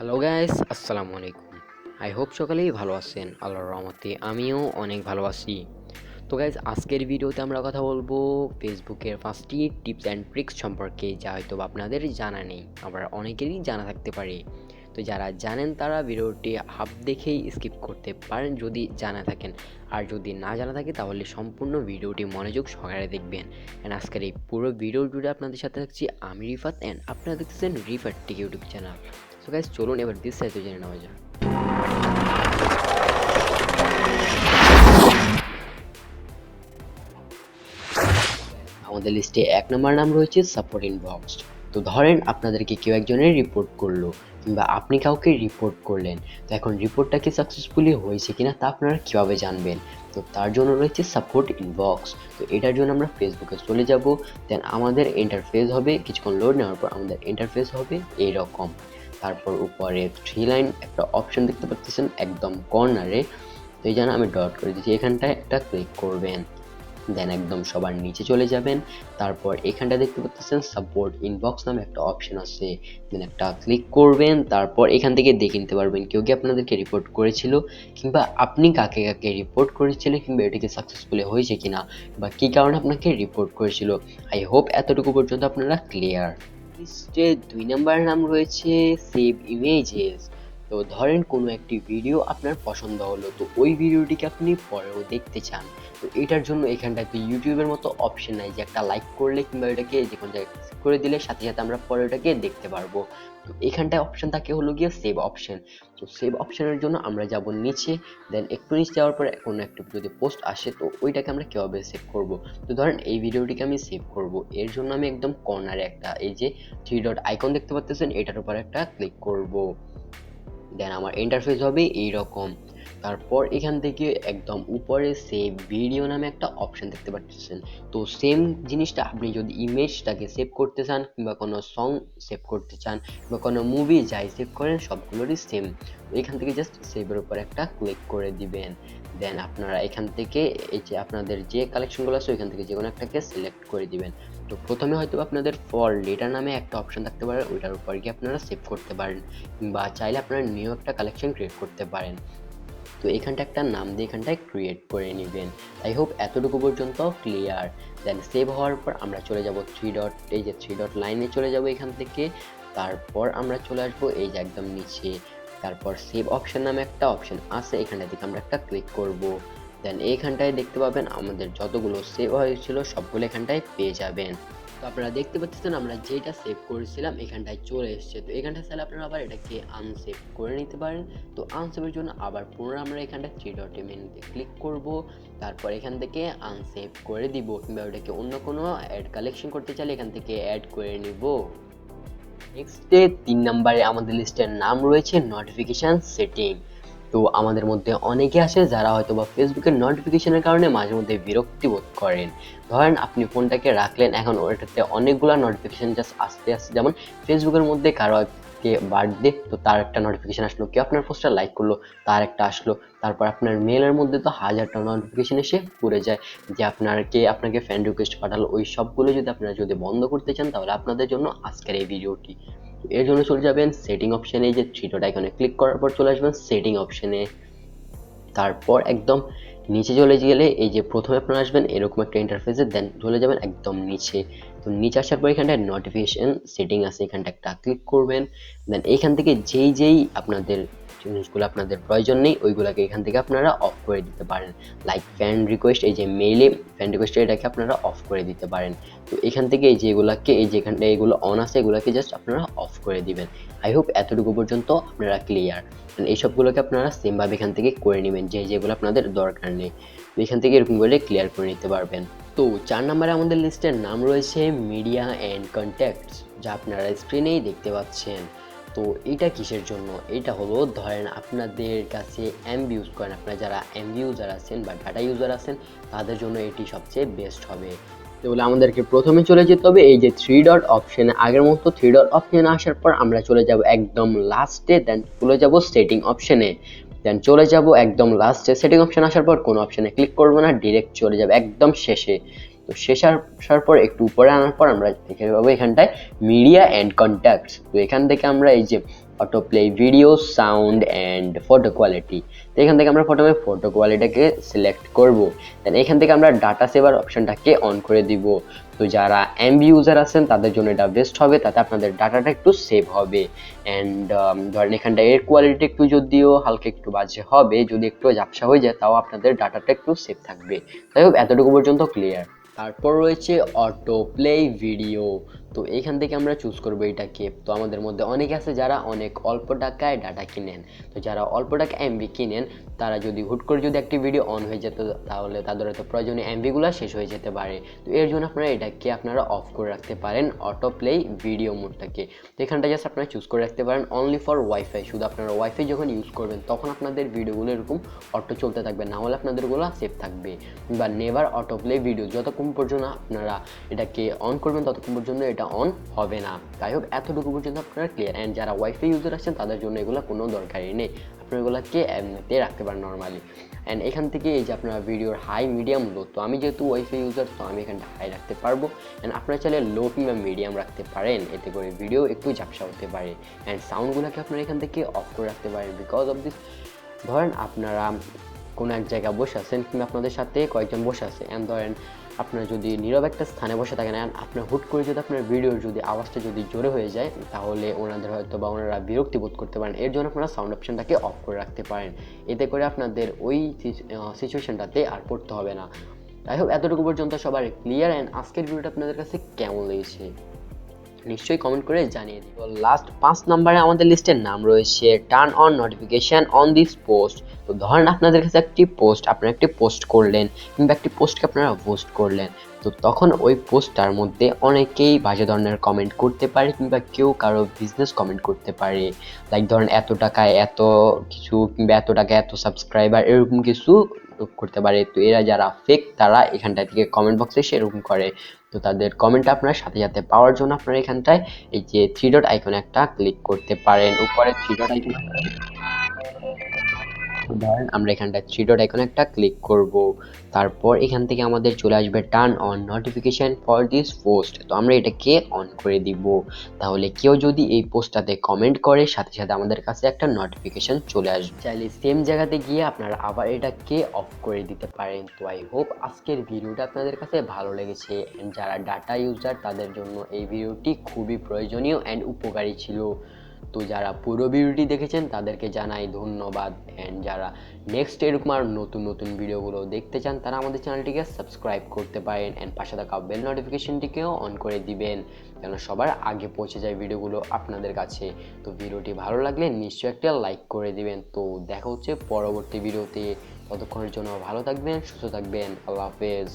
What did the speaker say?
Hello guys, আসসালামু আলাইকুম। I hope সকালেই ভালো আছেন। আল্লাহর রহমতে আমিও অনেক ভালো আছি। তো গাইস, আজকের ভিডিওতে আমরা কথা বলবো ফেসবুকের 5টি টিপস অ্যান্ড ট্রিক্স সম্পর্কে, যা হয়তো আপনাদের জানা নেই, আবার অনেকেরই জানা থাকতে পারে। তো যারা জানেন তারা ভিডিওটি হাফ দেখেই স্কিপ করতে পারেন যদি জানা থাকেন, আর যদি না জানা থাকে তাহলে সম্পূর্ণ ভিডিওটি মনোযোগ সহকারে দেখবেন। অ্যান্ড আজকের এই পুরো ভিডিও জুড়ে আপনাদের সাথে থাকছি আমি রিফাত, অ্যান্ড আপনারা দেখতেছেন Rifat take YouTube channel. So guys, চলুন এবার বিস্তারিত জেনে নেওয়া যাক। আমাদের লিস্টে 1 নম্বর নাম রয়েছে সাপোর্ট ইনবক্স। তো ধরেন আপনাদেরকে কেউ একজনের রিপোর্ট করলো, কিংবা আপনি কাউকে রিপোর্ট করলেন। তো এখন রিপোর্টটা কি সাকসেসফুলি হয়েছে কিনা তা আপনারা কিভাবে জানবেন? তো তার জন্য রয়েছে সাপোর্ট ইনবক্স। তো এটার জন্য আমরা ফেসবুকে চলে যাব। দেন আমাদের ইন্টারফেস হবে, কিছুক্ষণ লোড নেওয়ার পর আমাদের ইন্টারফেস হবে এইরকম। তারপর উপরে 3 লাইন একটা অপশন দেখতে পাচ্ছেন একদম কর্নারে। তো এই জন্য আমি ডট করে দিচ্ছি, এখানটায় একটা ক্লিক করবেন। দেন একদম সবার নিচে চলে যাবেন। তারপর এখানটা দেখতে পাচ্ছেন সাপোর্ট ইনবক্স নামে একটা অপশন আছে, দেন একটা ক্লিক করবেন। তারপর এখান থেকে দেখে নিতে পারবেন কেউ কি আপনাদেরকে রিপোর্ট করেছিল, কিংবা আপনি কাকে কাকে রিপোর্ট করেছিলেন, কিংবা এটিকে সাকসেসফুলি হয়েছে কিনা, বা কী কারণে আপনাকে রিপোর্ট করেছিল। আই হোপ এতটুকু পর্যন্ত আপনারা ক্লিয়ার। লিস্টে 2 নম্বরের নাম রয়েছে সেভ ইমেজেস। তো ধরেন কোনো একটি ভিডিও আপনার পছন্দ হলো, তো ওই ভিডিওটিকে আপনি পরেও দেখতে চান। তো এটার জন্য এখানটাতে ইউটিউবের মতো অপশন নাই যে একটা লাইক করলে কিংবা এটাকে যে কোনো জায়গায় ক্লিক করে দিলে সাথে সাথে আমরা পরে ওটাকে দেখতে পারবো। তো এখানটায় অপশন থাকে হলো গিয়ে সেভ অপশন। তো সেভ অপশনের জন্য আমরা যাব নিচে। দেন একটু নিচে যাওয়ার পরে কোনো একটা যদি পোস্ট আসে, তো ওইটাকে আমরা কীভাবে সেভ করব। তো ধরেন এই ভিডিওটিকে আমি সেভ করব, এর জন্য আমি একদম কর্নারে একটা এই যে 3 ডট আইকন দেখতে পাচ্ছেন, এটার উপর একটা ক্লিক করব। দেন আমার ইন্টারফেস হবে এইরকম। তারপর এখান থেকে একদম উপরে সেভ ভিডিও নামে একটা অপশন দেখতে পাচ্ছেন। তো সেম জিনিসটা আপনি যদি ইমেজটাকে সেভ করতে চান, কিংবা কোনো সং সেভ করতে চান, বা কোনো মুভি যাই সেভ করেন সবগুলোরই সেম। তো এখান থেকে জাস্ট সেভের উপর একটা ক্লিক করে দিবেন। দেন আপনারা এখান থেকে এই যে আপনাদের যে কালেকশনগুলো আছে ওইখান থেকে যে কোনো একটাকে সিলেক্ট করে দিবেন। তো প্রথমে হয়তো আপনাদের ফর লেটার নামে একটা অপশন থাকতে পারে, ওইটার উপর গিয়ে আপনারা সেভ করতে পারেন, বা চাইলে আপনারা নিউ একটা কালেকশন ক্রিয়েট করতে পারেন। তো এখানটা একটা নাম দিয়ে এখানটায় ক্রিয়েট করে নেবেন। আই হোপ এতটুকু পর্যন্ত ক্লিয়ার। দেন সেভ হওয়ার পর আমরা চলে যাব 3 ডট, এই যে 3 ডট লাইনে চলে যাব এখান থেকে। তারপর আমরা চলে আসবো এই যে একদম নিচে। তারপর সেভ অপশন নামে একটা অপশন আছে, এখানটা থেকে আমরা একটা ক্লিক করব। দেন এইখানটায় দেখতে পাবেন আমাদের যতগুলো সেভ হয়েছিল সবগুলো এখানটায় পেয়ে যাবেন। তো আপনারা দেখতে পাচ্ছেন আমরা যেটা সেভ করেছিলাম এখানটায় চলে এসেছে। তো এখানটায় চাইলে আপনারা আবার এটাকে আনসেভ করে নিতে পারেন। তো আনসেভের জন্য আবার পুনরায় আমরা এখানটায় 3 ডট মেনুতে ক্লিক করব। তারপর এখান থেকে আনসেভ করে দিব, কিংবা ওটাকে অন্য কোনো অ্যাড কালেকশন করতে চাইলে এখান থেকে অ্যাড করে নিব। নেক্সটে 3 নম্বরে আমাদের লিস্টের নাম রয়েছে নোটিফিকেশন সেটিং। তো আমাদের মধ্যে অনেকে আছে যারা হয়তো বা ফেসবুকের নোটিফিকেশনের কারণে মাঝে মধ্যে বিরক্তি বোধ করেন। ধরেন আপনি ফোনটাকে রাখলেন, এখন ওটাতে অনেকগুলো নোটিফিকেশন জাস্ট আসতে আসতে, যেমন ফেসবুকের মধ্যে কারো কে বার্থডে, তো তার একটা নোটিফিকেশন আসলো, কেউ আপনার পোস্টটা লাইক করলো, তার একটা আসলো। তারপর আপনার মেলের মধ্যে তো হাজারটা নোটিফিকেশন এসে পুড়ে যায়, যে আপনাকে ফ্রেন্ড রিকোয়েস্ট পাঠালো। ওই সবগুলো যদি আপনারা বন্ধ করতে চান, তাহলে আপনাদের জন্য আজকের এই ভিডিওটি। এর জন্য চলে যাবেন সেটিং অপশনে, যে 3 ডট আইকনে ক্লিক করার পর চলে আসবেন সেটিং অপশনে। তারপর একদম নিচে চলে গেলে এই যে প্রথমে আপনারা আসবেন এরকম একটা ইন্টারফেসে, দেন চলে যাবেন একদম নিচে। তো নিচে আসার পর এখানটায় নোটিফিকেশন সেটিং আছে, এখানটা একটা ক্লিক করবেন। দেন এইখান থেকে যেই আপনাদের জিনিসগুলো আপনাদের প্রয়োজন নেই ওইগুলোকে এখান থেকে আপনারা অফ করে দিতে পারেন। লাইক ফ্রেন্ড রিকোয়েস্ট, এই যে মেইলে ফ্রেন্ড রিকোয়েস্ট, এটাকে আপনারা অফ করে দিতে পারেন। তো এখান থেকে এই যে এগুলাকে, এই যে এখানটা এগুলো অন আছে, এগুলোকে জাস্ট আপনারা অফ করে দিবেন। আই হোপ এতটুকু পর্যন্ত আপনারা ক্লিয়ার। এই সবগুলোকে আপনারা সেম ভাবে এখান থেকে করে নেবেন, যেগুলো আপনাদের দরকার নেই। তো এখান থেকে এরকম করে ক্লিয়ার করে নিতে পারবেন। তো 4 নম্বরে আমাদের লিস্টের নাম রয়েছে মিডিয়া অ্যান্ড কন্ট্যাক্টস, যা আপনারা স্ক্রিনেই দেখতে পাচ্ছেন। তো এটা কিসের জন্য? এটা হলো ধরেন আপনাদের কাছে এমবি ইউজ করেন, আপনারা যারা এমবি ইউজার আছেন বা ডাটা ইউজার আছেন তাদের জন্য এটি সবচেয়ে বেস্ট হবে। তাহলে আমাদেরকে প্রথমে চলে যেতে হবে এই যে 3 ডট অপশনে, আগের মতো 3 ডট অপশনে আসার পর আমরা চলে যাব একদম লাস্টে, দেন চলে যাব সেটিং অপশনে। দেন চলে যাব একদম লাস্টে, সেটিং অপশন আসার পর কোনো অপশনে ক্লিক করব না, ডিরেক্ট চলে যাব একদম শেষে। তো শেষ আসার পর একটু উপরে আনার পর আমরা দেখে পাবো এখানটায় মিডিয়া অ্যান্ড কন্ট্যাক্টস। তো এখান থেকে আমরা এই যে auto play video, sound and photo quality, তো এখান থেকে আমরা প্রথমে ফটো কোয়ালিটিটাকে সিলেক্ট করব। দেন এখান থেকে আমরা ডাটা সেভার অপশনটাকে অন করে দিব। তো যারা এমবি ইউজার আছেন তাদের জন্য এটা বেস্ট হবে, তাতে আপনাদের ডাটাটা একটু সেভ হবে। অ্যান্ড ধরেন এখানটা এর কোয়ালিটি একটু যদিও হালকা একটু বাজে হবে, যদি একটু ঝাপসা হয়ে যায় তাও আপনাদের ডাটাটা একটু সেভ থাকবে। যাই হোক, এতটুকু পর্যন্ত ক্লিয়ার। তারপর রয়েছে অটো প্লে ভিডিও। তো এইখান থেকে আমরা চুজ করবো এটাকে। তো আমাদের মধ্যে অনেকে আছে যারা অনেক অল্প টাকায় ডাটা কিনেন। তো যারা অল্প টাকা এমবি কিনেন তারা যদি হুট করে যদি একটি ভিডিও অন হয়ে যেত তাহলে তাদের হয়তো প্রয়োজনীয় এমবিগুলো শেষ হয়ে যেতে পারে। তো এর জন্য আপনারা এটাকে আপনারা অফ করে রাখতে পারেন, অটো প্লে ভিডিও মোডটাকে। তো এখানটা জাস্ট আপনারা চুজ করে রাখতে পারেন অনলি ফর ওয়াইফাই, শুধু আপনারা ওয়াইফাই যখন ইউজ করবেন তখন আপনাদের ভিডিওগুলো এরকম অটো চলতে থাকবে, না হলে আপনাদেরগুলো সেভ থাকবে। বা নেভার অটো প্লে ভিডিও, যতক্ষণ পর্যন্ত আপনারা এটাকে অন করবেন ততক্ষণ পর্যন্ত এটা অন হবে না। যাই হোক, এতটুকু পর্যন্ত আপনারা ক্লিয়ার। অ্যান্ড যারা ওয়াইফাই ইউজার আছেন তাদের জন্য এগুলো কোনো দরকারই নেই, আপনারা এগুলোকে এমনিতে রাখতে পারেন নর্মালি। অ্যান্ড এখান থেকে এই যে আপনারা ভিডিওর হাই, মিডিয়াম, লো, তো আমি যেহেতু ওয়াইফাই ইউজার তো আমি এখানটা হাই রাখতে পারবো। অ্যান্ড আপনারা চাইলে লো কিংবা মিডিয়াম রাখতে পারেন, এতে করে ভিডিও একটু ঝাপসা হতে পারে। অ্যান্ড সাউন্ডগুলোকে আপনারা এখান থেকে অফ করে রাখতে পারেন বিকজ অফ দিস। ধরেন আপনারা কোনো এক জায়গায় বসে আছেন কিংবা আপনাদের সাথে কয়েকজন বসে আছে, অ্যান্ড ধরেন আপনারা যদি নীরব একটা স্থানে বসে থাকেন অ্যান্ড আপনার হুট করে যদি আপনার ভিডিওর যদি আওয়াজটা যদি জোরে হয়ে যায় তাহলে ওনাদের হয়তো বা ওনারা বিরক্তি বোধ করতে পারেন। এর জন্য আপনারা সাউন্ড অপশনটাকে অফ করে রাখতে পারেন, এতে করে আপনাদের ওই সিচুয়েশনটাতে আর পড়তে হবে না। যাই হোক, এতটুকু পর্যন্ত সবার ক্লিয়ার। অ্যান্ড আজকের ভিডিওটা আপনাদের কাছে কেমন লেগেছে নিশ্চয়ই কমেন্ট করে জানিয়ে দিন। লাস্ট 5 নম্বরে আমাদের লিস্টের নাম রয়েছে turn on notification on this post. তো ধরেন আপনাদের কাছে একটি পোস্ট, আপনারা একটি পোস্ট করলেন কিংবা একটি পোস্টকে আপনারা পোস্ট করলেন, তো তখন ওই পোস্টটার মধ্যে অনেকেই বাজে ধরনের কমেন্ট করতে পারে কিংবা কেউ কারো বিজনেস কমেন্ট করতে পারে। লাইক ধরেন এত টাকায় এত কিছু কিংবা এত টাকায় এত সাবস্ক্রাইবার, এরকম কিছু করতে পারে। তো এরা যারা ফেক তারা এখানটা থেকে কমেন্ট বক্সে সেরকম করে। তো তাদের কমেন্ট আপনার সাথে সাথে পাওয়ার জন্য আপনারা এখানটায় এই যে থ্রি ডট আইকন একটা ক্লিক করতে পারেন, উপরে থ্রি ডট আইকন। ধরেন আমরা এখানটায় থ্রি ডট আইকনে একটা ক্লিক করব, তারপর এখান থেকে আমাদের চলে আসবে turn on notification for this post. তো আমরা এটাকে অন করে দিব, তাহলে কেউ যদি এই পোস্টটাতে কমেন্ট করে সাথে সাথে আমাদের কাছে একটা নোটিফিকেশন চলে আসবে। চাইলে সেম জায়গাতে গিয়ে আপনারা আবার এটাকে অফ করে দিতে পারেন। তো আই হোপ আজকের ভিডিওটা আপনাদের কাছে ভালো লেগেছে। অ্যান্ড যারা ডাটা ইউজার তাদের জন্য এই ভিডিওটি খুবই প্রয়োজনীয় অ্যান্ড উপকারী ছিল। তো যারা পুরো ভিডিওটি দেখেছেন তাদেরকে জানাই ধন্যবাদ। অ্যান্ড যারা নেক্সট এরকম আর নতুন নতুন ভিডিওগুলো দেখতে চান তারা আমাদের চ্যানেলটিকে সাবস্ক্রাইব করতে পারেন অ্যান্ড পাশে থাকা বেল নোটিফিকেশনটিকেও অন করে দিবেন যেন সবার আগে পৌঁছে যায় ভিডিওগুলো আপনাদের কাছে। তো ভিডিওটি ভালো লাগলে নিশ্চয়ই একটা লাইক করে দিবেন। তো দেখা হচ্ছে পরবর্তী ভিডিওতে, ততক্ষণের জন্য ভালো থাকবেন, সুস্থ থাকবেন, আল্লাহ হাফেজ।